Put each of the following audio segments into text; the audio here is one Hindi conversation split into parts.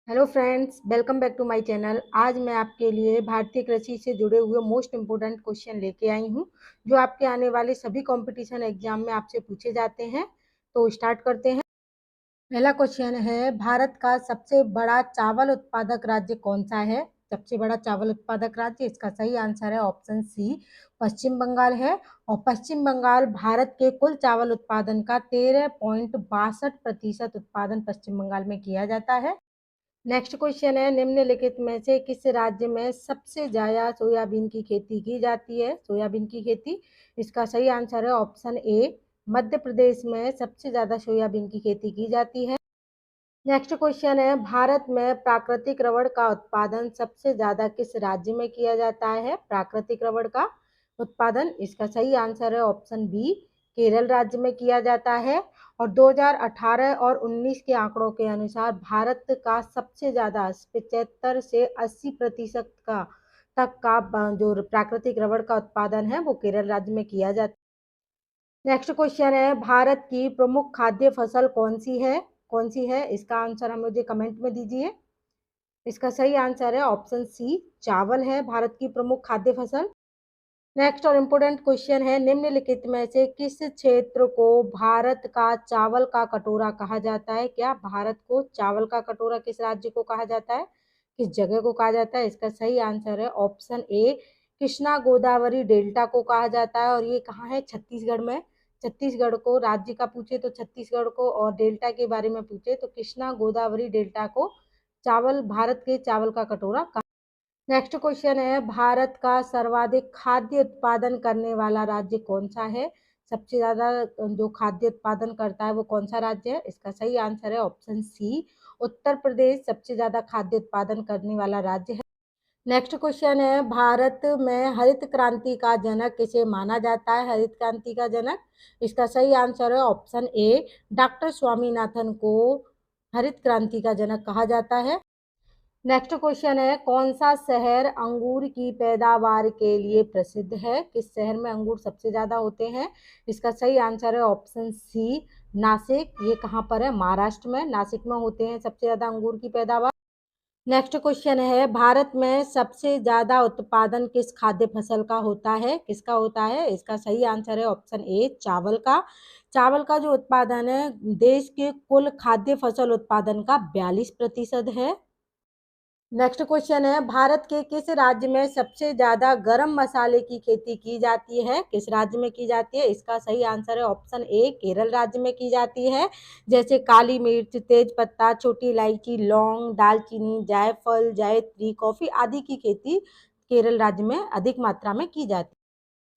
Hello friends, welcome back to my channel. आज मैं आपके लिए भारतीय कृषि से जुड़े हुए मोस्ट इम्पोर्टेंट क्वेश्चन लेके आई हूँ, जो आपके आने वाले सभी कंपटीशन एग्जाम में आपसे पूछे जाते हैं। तो स्टार्ट करते हैं। पहला क्वेश्चन है, भारत का सबसे बड़ा चावल उत्पादक राज्य कौन सा है? सबसे बड़ा चावल उत्पादक राज्य, इसका सही आंसर है ऑप्शन सी, पश्चिम बंगाल है। और पश्चिम बंगाल भारत के कुल चावल उत्पादन का 13.62% उत्पादन पश्चिम बंगाल में किया जाता है। नेक्स्ट क्वेश्चन है, निम्नलिखित में से किस राज्य में सबसे ज्यादा सोयाबीन की खेती की जाती है? सोयाबीन की खेती, इसका सही आंसर है ऑप्शन ए, मध्य प्रदेश में सबसे ज्यादा सोयाबीन की खेती की जाती है। नेक्स्ट क्वेश्चन है, भारत में प्राकृतिक रबड़ का उत्पादन सबसे ज्यादा किस राज्य में किया जाता है? प्राकृतिक रबड़ का उत्पादन, इसका सही आंसर है ऑप्शन बी, केरल राज्य में किया जाता है। और 2018 और 19 के आंकड़ों के अनुसार भारत का सबसे ज्यादा 75 से 80% का तक का जो प्राकृतिक रबड़ का उत्पादन है वो केरल राज्य में किया जाता है। नेक्स्ट क्वेश्चन है, भारत की प्रमुख खाद्य फसल कौन सी है? कौन सी है, इसका आंसर हम मुझे कमेंट में दीजिए। इसका सही आंसर है ऑप्शन सी, चावल है भारत की प्रमुख खाद्य फसल। नेक्स्ट और इम्पोर्टेंट क्वेश्चन है, निम्नलिखित में से किस क्षेत्र को भारत का चावल का कटोरा कहा जाता है? क्या भारत को चावल का कटोरा किस राज्य को कहा जाता है, किस जगह को कहा जाता है? इसका सही आंसर है option A, Krishna Godavari delta को कहा जाता है। और ये कहाँ है? छत्तीसगढ़ में। छत्तीसगढ़ को राज्य का पूछे तो छत्तीसगढ़ को, और डेल्टा के बारे में पूछे तो कृष्णा गोदावरी डेल्टा को चावल, भारत के चावल का कटोरा। नेक्स्ट क्वेश्चन है, भारत का सर्वाधिक खाद्य उत्पादन करने वाला राज्य कौन सा है? सबसे ज्यादा जो खाद्य उत्पादन करता है वो कौन सा राज्य है? इसका सही आंसर है ऑप्शन सी, उत्तर प्रदेश सबसे ज्यादा खाद्य उत्पादन करने वाला राज्य है। नेक्स्ट क्वेश्चन है, भारत में हरित क्रांति का जनक किसे माना जाता है? हरित क्रांति का जनक, इसका सही आंसर है ऑप्शन ए, डॉक्टर स्वामीनाथन को हरित क्रांति का जनक कहा जाता है। नेक्स्ट क्वेश्चन है, कौन सा शहर अंगूर की पैदावार के लिए प्रसिद्ध है? किस शहर में अंगूर सबसे ज्यादा होते हैं? इसका सही आंसर है ऑप्शन सी, नासिक। ये कहाँ पर है? महाराष्ट्र में, नासिक में होते हैं सबसे ज्यादा अंगूर की पैदावार। नेक्स्ट क्वेश्चन है, भारत में सबसे ज्यादा उत्पादन किस खाद्य फसल का होता है? किसका होता है? इसका सही आंसर है ऑप्शन ए, चावल का। चावल का जो उत्पादन है देश के कुल खाद्य फसल उत्पादन का 42% है। नेक्स्ट क्वेश्चन है, भारत के किस राज्य में सबसे ज्यादा गरम मसाले की खेती की जाती है? किस राज्य में की जाती है? इसका सही आंसर है ऑप्शन ए, केरल राज्य में की जाती है। जैसे काली मिर्च, तेज पत्ता, छोटी इलायची, लौंग, दालचीनी, जायफल, जायत्री, कॉफी आदि की खेती केरल राज्य में अधिक मात्रा में की जाती है।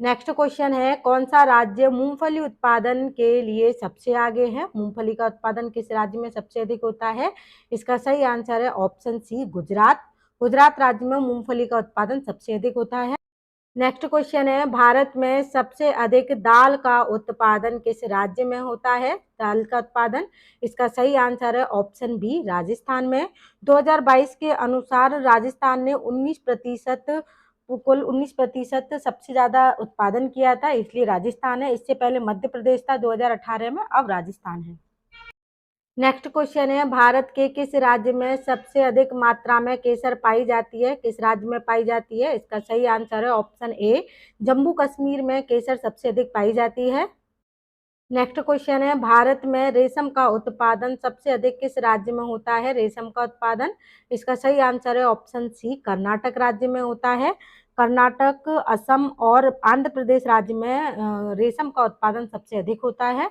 नेक्स्ट क्वेश्चन है, कौन सा राज्य मूंगफली उत्पादन के लिए सबसे आगे है? मूंगफली का उत्पादन किस राज्य में सबसे अधिक होता है? इसका सही आंसर है ऑप्शन सी, गुजरात। गुजरात राज्य में मूंगफली का उत्पादन सबसे अधिक होता है। नेक्स्ट क्वेश्चन है, भारत में सबसे अधिक दाल का उत्पादन किस राज्य में होता है? दाल का उत्पादन, इसका सही आंसर है ऑप्शन बी, राजस्थान में। 2022 के अनुसार राजस्थान ने 19% कुल 19% सबसे ज्यादा उत्पादन किया था, इसलिए राजस्थान है। इससे पहले मध्य प्रदेश था 2018 में, अब राजस्थान है। नेक्स्ट क्वेश्चन है, भारत के किस राज्य में सबसे अधिक मात्रा में केसर पाई जाती है? किस राज्य में पाई जाती है? इसका सही आंसर है ऑप्शन ए, जम्मू कश्मीर में केसर सबसे अधिक पाई जाती है। नेक्स्ट क्वेश्चन है, भारत में रेशम का उत्पादन सबसे अधिक किस राज्य में होता है? रेशम का उत्पादन, इसका सही आंसर है ऑप्शन सी, कर्नाटक राज्य में होता है। कर्नाटक, असम और आंध्र प्रदेश राज्य में रेशम का उत्पादन सबसे अधिक होता है।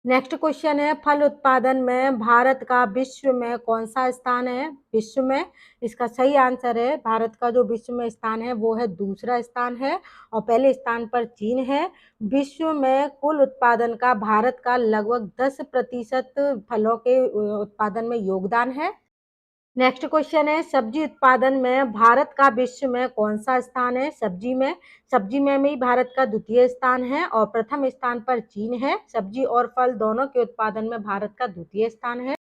नेक्स्ट क्वेश्चन है, फल उत्पादन में भारत का विश्व में कौन सा स्थान है? विश्व में, इसका सही आंसर है, भारत का जो विश्व में स्थान है वो है दूसरा स्थान है, और पहले स्थान पर चीन है। विश्व में कुल उत्पादन का भारत का लगभग 10% फलों के उत्पादन में योगदान है। नेक्स्ट क्वेश्चन है, सब्जी उत्पादन में भारत का विश्व में कौन सा स्थान है? सब्जी में भी भारत का द्वितीय स्थान है, और प्रथम स्थान पर चीन है। सब्जी और फल दोनों के उत्पादन में भारत का द्वितीय स्थान है।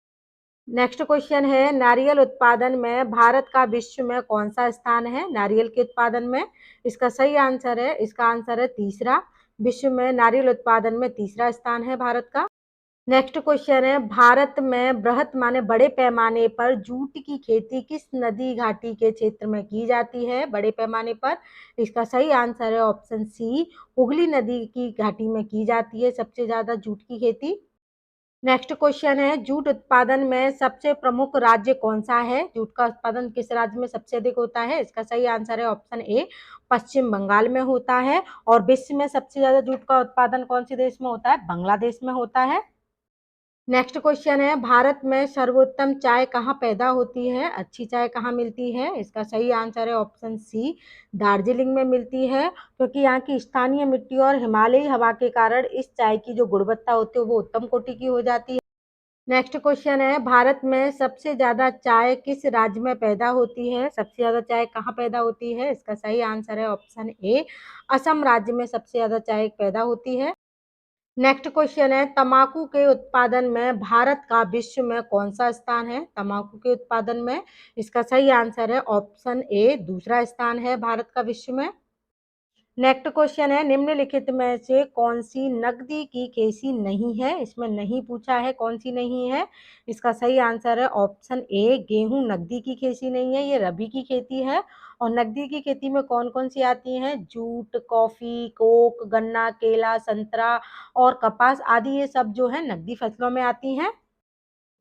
नेक्स्ट क्वेश्चन है, नारियल उत्पादन में भारत का विश्व में कौन सा स्थान है? नारियल के उत्पादन में, इसका सही आंसर है, इसका आंसर है तीसरा। विश्व में नारियल उत्पादन में तीसरा स्थान है भारत का। नेक्स्ट क्वेश्चन है, भारत में बृहत माने बड़े पैमाने पर जूट की खेती किस नदी घाटी के क्षेत्र में की जाती है? बड़े पैमाने पर, इसका सही आंसर है ऑप्शन सी, हुगली नदी की घाटी में की जाती है सबसे ज्यादा जूट की खेती। नेक्स्ट क्वेश्चन है, जूट उत्पादन में सबसे प्रमुख राज्य कौन सा है? जूट का उत्पादन किस राज्य में सबसे अधिक होता है? इसका सही आंसर है ऑप्शन ए, पश्चिम बंगाल में होता है। और विश्व में सबसे ज्यादा जूट का उत्पादन कौन से देश में होता है? बांग्लादेश में होता है। नेक्स्ट क्वेश्चन है, भारत में सर्वोत्तम चाय कहाँ पैदा होती है? अच्छी चाय कहाँ मिलती है? इसका सही आंसर है ऑप्शन सी, दार्जिलिंग में मिलती है, क्योंकि यहाँ की स्थानीय मिट्टी और हिमालयी हवा के कारण इस चाय की जो गुणवत्ता होती है वो उत्तम कोटि की हो जाती है। नेक्स्ट क्वेश्चन है, भारत में सबसे ज्यादा चाय किस राज्य में पैदा होती है? सबसे ज्यादा चाय कहाँ पैदा होती है? इसका सही आंसर है ऑप्शन ए, असम राज्य में सबसे ज्यादा चाय पैदा होती है। नेक्स्ट क्वेश्चन है, तंबाकू के उत्पादन में भारत का विश्व में कौन सा स्थान है? तंबाकू के उत्पादन में, इसका सही आंसर है ऑप्शन ए, दूसरा स्थान है भारत का विश्व में। नेक्स्ट क्वेश्चन है, निम्नलिखित में से कौन सी नकदी की खेती नहीं है? इसमें नहीं पूछा है कौन सी नहीं है। इसका सही आंसर है ऑप्शन ए, गेहूं नकदी की खेती नहीं है, ये रबी की खेती है। और नकदी की खेती में कौन कौन सी आती हैं? जूट, कॉफी, कोक, गन्ना, केला, संतरा और कपास आदि, ये सब जो है नकदी फसलों में आती हैं।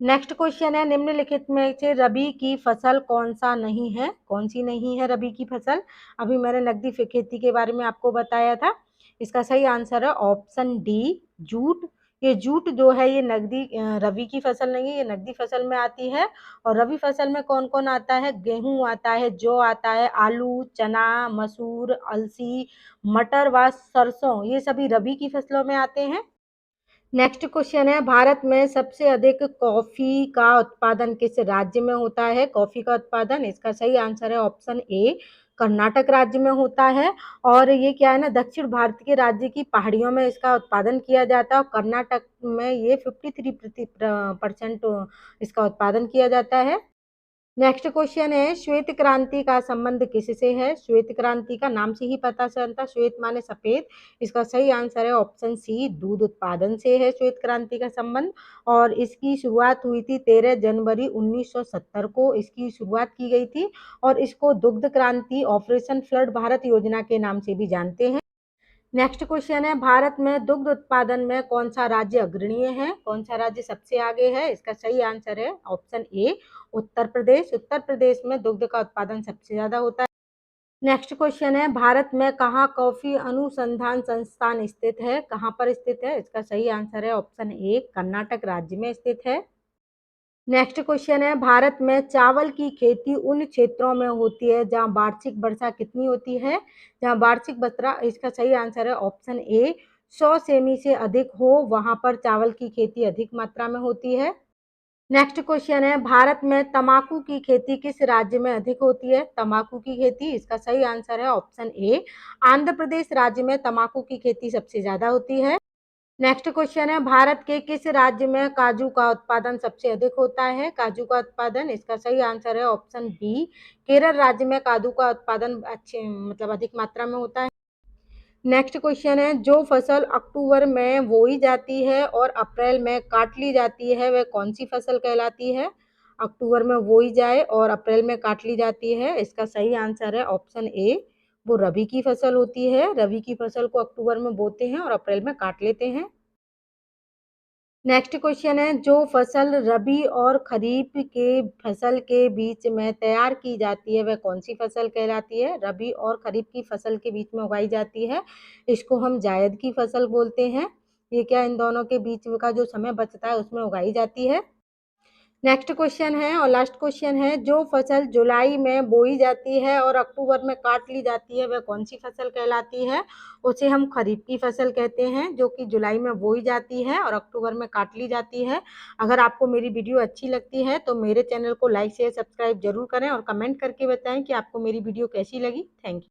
नेक्स्ट क्वेश्चन है, निम्नलिखित में से रबी की फसल कौन सा नहीं है? कौन सी नहीं है रबी की फसल? अभी मैंने नकदी खेती के बारे में आपको बताया था। इसका सही आंसर है ऑप्शन डी, जूट। ये जूट जो है ये नकदी रबी की फसल नहीं है, ये नकदी फसल में आती है। और रबी फसल में कौन कौन आता है? गेहूं आता है, जौ आता है, आलू, चना, मसूर, अलसी, मटर व सरसों, ये सभी रबी की फसलों में आते हैं। नेक्स्ट क्वेश्चन है, भारत में सबसे अधिक कॉफी का उत्पादन किस राज्य में होता है? कॉफी का उत्पादन, इसका सही आंसर है ऑप्शन ए, कर्नाटक राज्य में होता है। और ये क्या है ना, दक्षिण भारत के राज्य की पहाड़ियों में इसका उत्पादन किया जाता है और कर्नाटक में ये 53% इसका उत्पादन किया जाता है। नेक्स्ट क्वेश्चन है, श्वेत क्रांति का संबंध किससे है? श्वेत क्रांति का नाम से ही पता चलता, श्वेत माने सफेद। इसका सही आंसर है ऑप्शन सी, दूध उत्पादन से है श्वेत क्रांति का संबंध। और इसकी शुरुआत हुई थी 13 जनवरी 1970 को इसकी शुरुआत की गई थी। और इसको दुग्ध क्रांति, ऑपरेशन फ्लड भारत योजना के नाम से भी जानते हैं। नेक्स्ट क्वेश्चन है, भारत में दुग्ध उत्पादन में कौन सा राज्य अग्रणीय है? कौन सा राज्य सबसे आगे है? इसका सही आंसर है ऑप्शन ए, उत्तर प्रदेश। उत्तर प्रदेश में दुग्ध का उत्पादन सबसे ज्यादा होता है। नेक्स्ट क्वेश्चन है, भारत में कहाँ कॉफी अनुसंधान संस्थान स्थित है? कहाँ पर स्थित है? इसका सही आंसर है ऑप्शन ए, कर्नाटक राज्य में स्थित है। नेक्स्ट क्वेश्चन है, भारत में चावल की खेती उन क्षेत्रों में होती है जहां वार्षिक वर्षा कितनी होती है? जहां वार्षिक वर्षा, इसका सही आंसर है ऑप्शन ए, 100 सेमी से अधिक हो, वहां पर चावल की खेती अधिक मात्रा में होती है। नेक्स्ट क्वेश्चन है, भारत में तंबाकू की खेती किस राज्य में अधिक होती है? तंबाकू की खेती, इसका सही आंसर है ऑप्शन ए, आंध्र प्रदेश राज्य में तंबाकू की खेती सबसे ज्यादा होती है। नेक्स्ट क्वेश्चन है, भारत के किस राज्य में काजू का उत्पादन सबसे अधिक होता है? काजू का उत्पादन, इसका सही आंसर है ऑप्शन बी, केरल राज्य में काजू का उत्पादन अच्छे मतलब अधिक मात्रा में होता है। नेक्स्ट क्वेश्चन है, जो फसल अक्टूबर में बोई जाती है और अप्रैल में काट ली जाती है वह कौन सी फसल कहलाती है? अक्टूबर में बोई जाए और अप्रैल में काट ली जाती है, इसका सही आंसर है ऑप्शन ए, वो रबी की फसल होती है। रबी की फसल को अक्टूबर में बोते हैं और अप्रैल में काट लेते हैं। नेक्स्ट क्वेश्चन है, जो फसल रबी और खरीफ के फसल के बीच में तैयार की जाती है वह कौन सी फसल कहलाती है? रबी और खरीफ की फसल के बीच में उगाई जाती है, इसको हम जायद की फसल बोलते हैं। ये क्या, इन दोनों के बीच का जो समय बचता है उसमें उगाई जाती है। नेक्स्ट क्वेश्चन है और लास्ट क्वेश्चन है, जो फसल जुलाई में बोई जाती है और अक्टूबर में काट ली जाती है वह कौन सी फसल कहलाती है? उसे हम खरीफ की फसल कहते हैं, जो कि जुलाई में बोई जाती है और अक्टूबर में काट ली जाती है। अगर आपको मेरी वीडियो अच्छी लगती है तो मेरे चैनल को लाइक शेयर सब्सक्राइब जरूर करें और कमेंट करके बताएं कि आपको मेरी वीडियो कैसी लगी। Thank you.